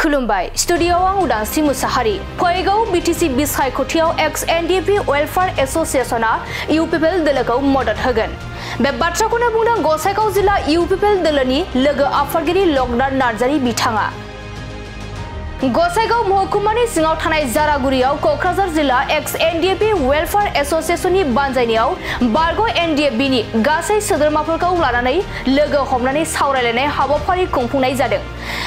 खुलुमबाय स्टुडियोआव आं उदांस्रि मुसाहारि फैगौ बीटीसी बिसायख'थियाव एक्स एनडीपी वेलफेयार एसोसिएशनआ इउ पिपल दोलोखौ मदद होगोन। बे बाथ्राखौनो बुंदों गसाइगाव जिल्ला इउ पिपल दोलोनि लोगो आफादगिरि लकडाउन नार्जारी बिथाङा। गसाइगाव महकुमानि सिङाव थानाय जारागुरियाव क'क्राझार जिल्ला एक्स एनडीपी वेलफेयार एसोसिएशननि बानजायनायाव बारग' एनडीएफबिनि गासै सोद्रोमाफोरखौ लानानै लोगो हमनानै सावरायलायनाय हाबाफारि खुंफुंनाय जादों।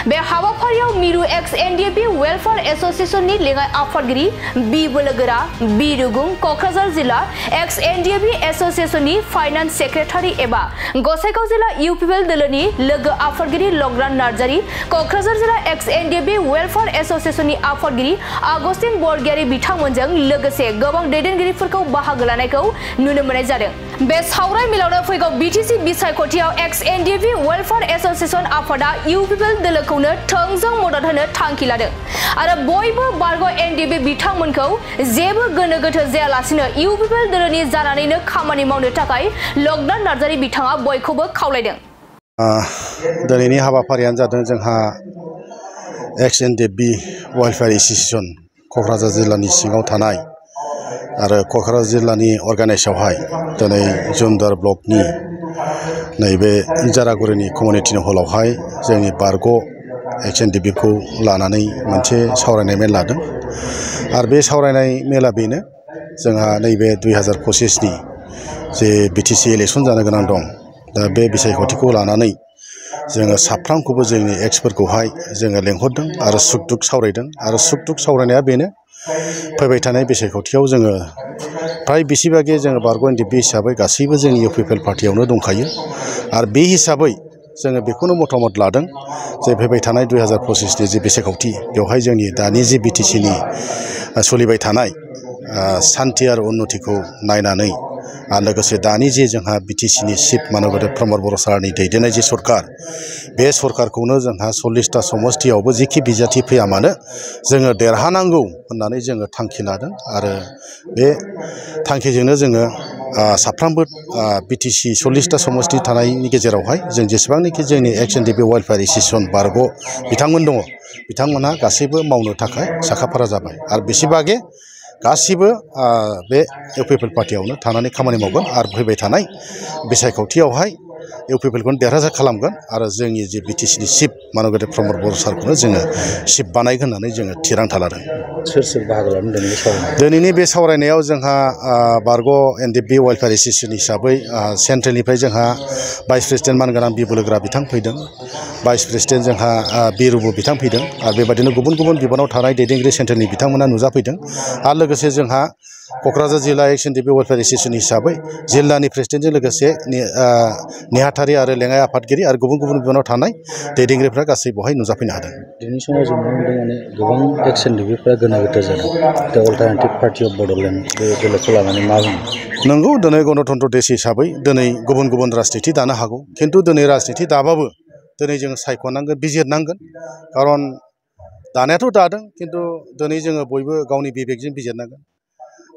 बे हाबाफारियाव मिरु एक्स एनडीएफबी वेलफेयार एसोसिएशननि लेङाइ आफादगिरि बी बोलोगोरा बी रुगुं, क'क्राझार जिल्ला एक्स एनडीएफबी एसोसिएशननि फाइनान्स सेक्रेटारि एबा गसाइगाव जिल्ला इउ पिपल दोलोनि लोगो आफादगिरि लकडाउन नार्जारी, क'क्राझार जिल्ला एक्स एनडीएफबी वेलफेयार एसोसिएशननि आफादगिरि आगस्टिन बरगयारी बिथांमोनजों लोगोसे गोबां दैदेनगिरिफोरखौ बाहागो लानायखौ नुनो मोननाय जादों। बे सावराय मेलावनो फैगौ बीटीसी बिसायख'थियाव एक्स एनडीएफबी वेलफेयार एसोसिएशन आफादा इउ पिपल दोलोखौनो थोंजों मदद होनो थांखि लादों आरो बयबो बारग' एनडीएफबी बिथांमोनखौ जेबो गोनो गोथो जायालासिनो इउ पिपल दोलोनि जानानैनो खामानि मावनो थाखाय लकडाउन नार्जारी बिथाङा बयखौबो खावलायदों। दिनैनि हाबाफारियानो जादों जोंहा एक्स एनडीएफबी वेलफेयार एसोसिएशन क'क्राझार जिल्लानि सिङाव थानाय आरो क'क्राझार जिल्लानि अर्गानाइजआवहाय दिनै जुमदार ब्लकनि नैबे जारागुरिनि कमिउनिटि हलावहाय जोंनि बारग' एक्स एनडीएफबीखौ लानानै मोनसे सावरायनाय मेल लादों आरो बे सावरायनाय मेला बेनो जोंहा नैबे 2025नि जे बीटीसी इलेक्शन जानो गोनां दं। दा बे बिसायख'थिखौ लानानै जोङो साफ्रोमखौबो जोंनि एक्सफोरखौहाय जोङो लेंहरदों आरो सुख दुख सावरायदों आरो सुख दुख सावरायनाया बेनो फैबाय थानाय बिसायख'थियाव जोङो फ्राय बेसेबागे जोङो बारग' एनडीएफबी हिसाबै गासैबो जोंनि इउ पिपल पार्टियावनो दंखायो आरो बे हिसाबै जोङो बेखौनो मतामत लादों जे फैबाय थानाय 2025नि जे बिसायख'थि बेवहाय जोंनि दानि जे बीटीसीनि सोलिबाय थानाय सान्थि आरो उन्नतिखौ नायनानै आरो लोगोसे दानि जे जोंहा बीटीसीनि चिफ मानगोदै प्रमद बर' सारनि दैदेननाय जे सरकार बे सरकारखौनो जोंहा 40टा समस्तियावबो जिखि बिजाथि फैया मानो जोङो देरहानांगौ होननानै जोङो थांखि लादों आरो बे थांखिजोंनो जोङो साफ्रोमबो बीटीसी 40टा समस्ति थानायनि गेजेरावहाय जों जेसेबांनाखि जोंनि एक्स एनडीएफबी वेलफेयार एसोसिएशन बारग' बिथांमोन दङ बिथांमोनहा गासैबो मावनो थाखाय साखाफारा जाबाय आरो बेसेबागे गासिबो बे इउ पिपल पार्टियावनो थानानै खामानि मावगोन आरो फैबाय थानाय बिसायख'थियावहाय इउ पिपलखौनो देरहासार खालामगोन आरो जोंनि जे बीटीसीनि चिफ मानगोदै प्रमद बर' सारखौनो जोङो चिफ बानायगोन होननानै जोङो थिरांथा लादों। सोर सोर बाहागो लादों दिनैनि बे सावरायनायाव जोंहा बारग' एनडीएफबी वेलफेयार एसोसिएशन हिसाबै सेन्ट्रेलनिफ्राय जोंहा भाइस प्रेसिडेन्ट मानगोनां बी बोलोगोरा बिथां फैदों, भाइस प्रेसिडेन्ट जोंहा बी रुबु बिथां फैदों आरो बेबायदिनो गुबुन गुबुन बिबानाव थानाय दैदेनगिरि सेन्ट्रेलनि बिथांमोना नुजाफैदों आरो लोगोसे जोंहा क'क्राझार जिल्ला एक्स एनडीएफबी वेलफेयार एसोसिएशन हिसाबै जिल्लानि प्रेसिडेन्टजों लोगोसे नेहाथारि आरो लेङाइ आफादगिरि आरो गुबुन गुबुन बिबानाव थानाय दैदेनगिरिफ्रा गासै बेवहाय नुजाफैनो हादों। दिनैनि समाव जों नुनो मोनदों माने गोबां एक्स एनडीएफबीफ्रा गोनो गोथो जादों। दा अल्टारनेटिभ पार्टि अफ बड'लेण्ड बे दोलोखौ लानानै मा बुङो? नंगौ, दिनै गणतन्त्र देश हिसाबै दिनै गुबुन गुबुन राजनिति दानो हागौ, खिन्थु दिनै राजनिति दाबाबो दिनै जोङो सायख'नांगोन, बिजिरनांगोन। खारन दानायाथ' दादों, खिन्थु दिनै जोङो बयबो गावनि बिबेकजों बिजिरनांगोन।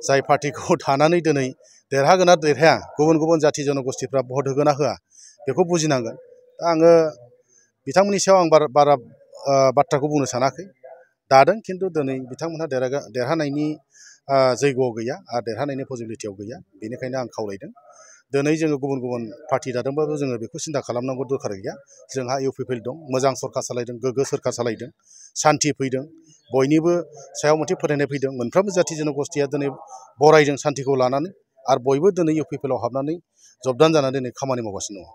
जाय पार्टिखौ थानानै दिनै देरहागोन ना देरहाया, गुबुन गुबुन जाथि जनगोष्ठीफ्रा भट होगोन ना होआ बेखौ बुजिनांगोन। दा आङो बिथांमोननि सायाव आं बारा बाथ्राखौ बुंनो सानाखै। दादों, खिन्थु दिनै बिथांमोनहा देरहानायनि जैग'आव गैया आरो देरहानायनि पसिबिलिटियाव गैया। बेनिखायनो आं खावलायदों दिनै जोङो गुबुन गुबुन पार्टि दादोंबाबो जोङो बेखौ सिन्था खालामनांगौ दरखार गैया। जोंहा इउ पिपल दं, मोजां सरकार सालायदों, गोग्गो सरकार सालायदों, सान्थि फैदों, बयनिबो सायाव मोनसे फोथायनाय फैदों। मोनफ्रोमबो जाथि जनगोष्ठीया दिनै बरायदों सान्थिखौ लानानै आरो बयबो दिनै इउ पिपलाव हाबनानै जबदान जानानै दिनै खामानि मावगासिनो दङ।